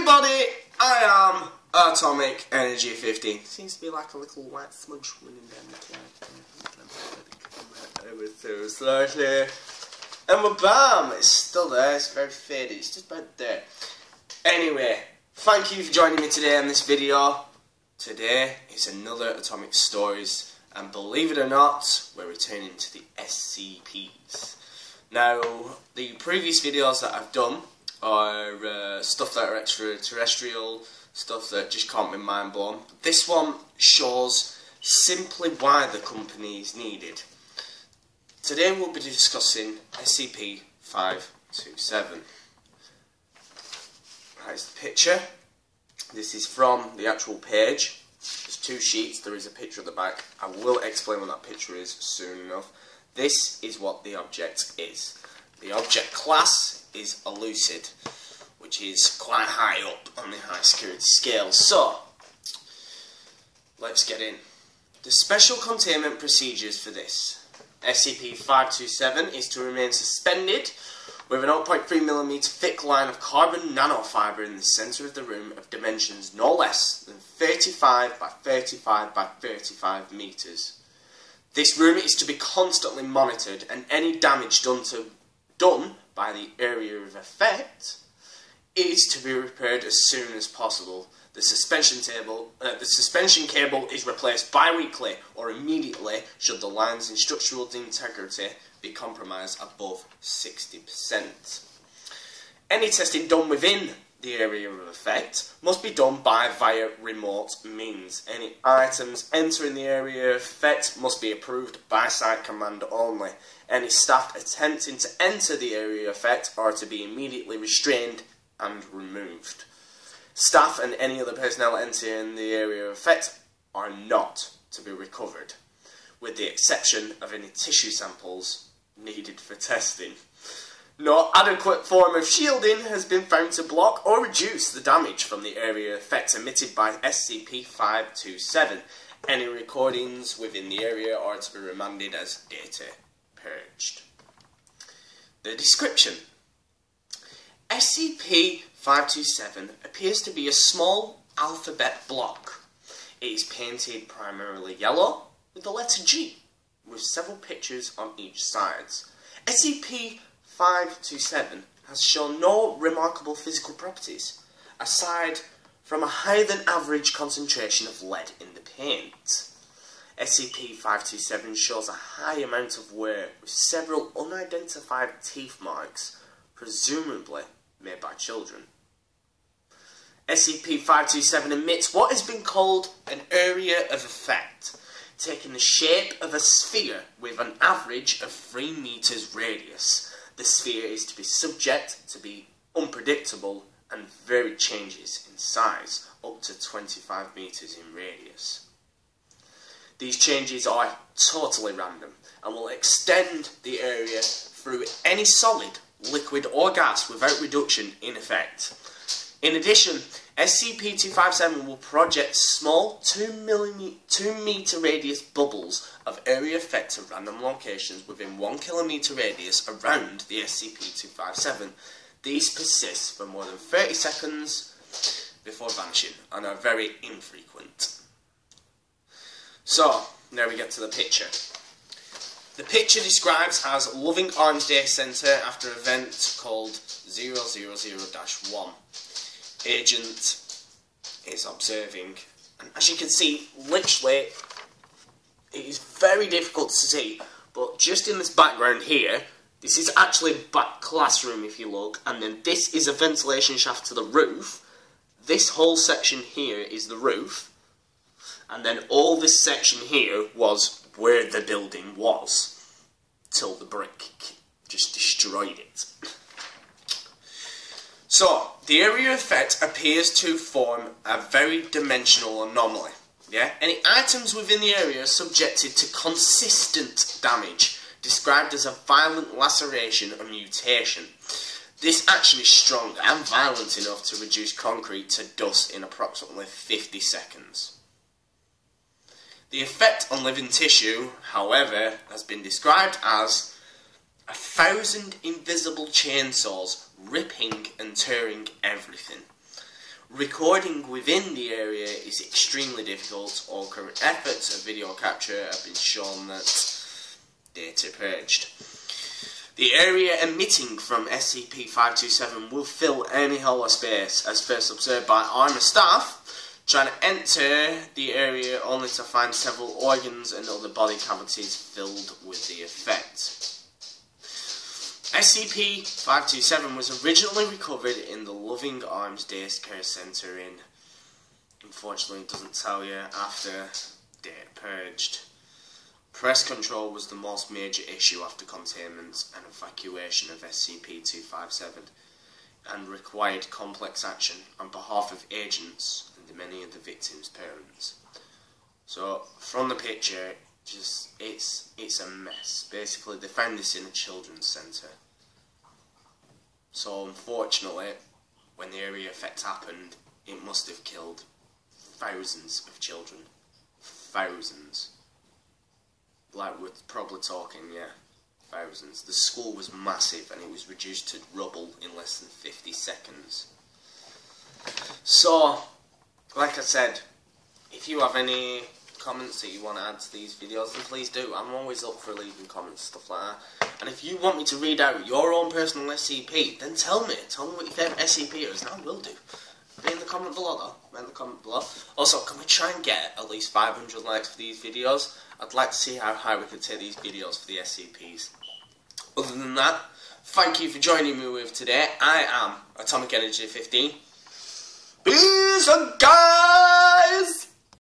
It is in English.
everybody, I am Atomic Energy 15. Seems to be like a little white smudge running down the camera. Ever so slightly. And my bam, it's still there, it's very faded, it's just about there. Anyway, thank you for joining me today on this video. Today is another Atomic Stories, and believe it or not, we're returning to the SCPs. Now, the previous videos that I've done are stuff that are extraterrestrial, stuff that just can't be mind blown. This one shows simply why the company is needed. Today we'll be discussing SCP-527. Here's the picture. This is from the actual page. There's two sheets, there is a picture at the back. I will explain what that picture is soon enough. This is what the object is. The object class is a lucid, which is quite high up on the high security scale. So, let's get in. The special containment procedures for this SCP-527 is to remain suspended with a 0.3mm thick line of carbon nanofibre in the centre of the room of dimensions no less than 35 by 35 by 35 metres. This room is to be constantly monitored, and any damage done by the area of effect is to be repaired as soon as possible. The suspension cable is replaced bi-weekly or immediately should the line's structural integrity be compromised above 60%. Any testing done within the area of effect must be done via remote means. Any items entering the area of effect must be approved by site command only. Any staff attempting to enter the area of effect are to be immediately restrained and removed. Staff and any other personnel entering the area of effect are not to be recovered, with the exception of any tissue samples needed for testing. No adequate form of shielding has been found to block or reduce the damage from the area of effect emitted by SCP-527. Any recordings within the area are to be remanded as data purged. The description. SCP-527 appears to be a small alphabet block. It is painted primarily yellow with the letter G, with several pictures on each side. SCP-527 has shown no remarkable physical properties, aside from a higher than average concentration of lead in the paint. SCP-527 shows a high amount of wear, with several unidentified teeth marks, presumably made by children. SCP-527 emits what has been called an area of effect, taking the shape of a sphere with an average of 3 meters radius. The sphere is to be subject to be unpredictable and varied changes in size, up to 25 meters in radius. These changes are totally random and will extend the area through any solid, liquid or gas without reduction in effect. In addition, SCP-257 will project small 2 meter radius bubbles of area effect to random locations within 1 kilometer radius around the SCP-257. These persist for more than 30 seconds before vanishing and are very infrequent. So, now we get to the picture. The picture describes as Loving Orange Day Centre after an event called 000-1. Agent is observing, and as you can see, literally, it is very difficult to see, but just in this background here, this is actually a back classroom if you look, and then this is a ventilation shaft to the roof. This whole section here is the roof, and then all this section here was where the building was, till the brick just destroyed it. So, the area of effect appears to form a very dimensional anomaly. Yeah? Any items within the area are subjected to consistent damage, described as a violent laceration or mutation. This action is strong and violent enough to reduce concrete to dust in approximately 50 seconds. The effect on living tissue, however, has been described as 1,000 invisible chainsaws ripping and tearing everything. Recording within the area is extremely difficult. All current efforts at video capture have been shown that data purged. The area emitting from SCP-527 will fill any hollow space, as first observed by armor staff trying to enter the area only to find several organs and other body cavities filled with the effect. SCP-527 was originally recovered in the Loving Arms Day Care Centre in, unfortunately it doesn't tell you, after data purged. Press control was the most major issue after containment and evacuation of SCP-257 and required complex action on behalf of agents and many of the victims' parents. So, from the picture, it's a mess. Basically, they found this in a children's centre. So, unfortunately, when the area effect happened, it must have killed thousands of children. Thousands. Like, we're probably talking, yeah, thousands. The school was massive and it was reduced to rubble in less than 50 seconds. So, like I said, if you have any comments that you want to add to these videos, then please do. I'm always up for leaving comments, stuff like that. And if you want me to read out your own personal SCP, then tell me. Tell me what your favourite SCP is, and I will do. Be in the comment below, though. Be in the comment below. Also, can we try and get at least 500 likes for these videos? I'd like to see how high we can take these videos for the SCPs. Other than that, thank you for joining me with today. I am Atomic Energy 15. Peace, guys!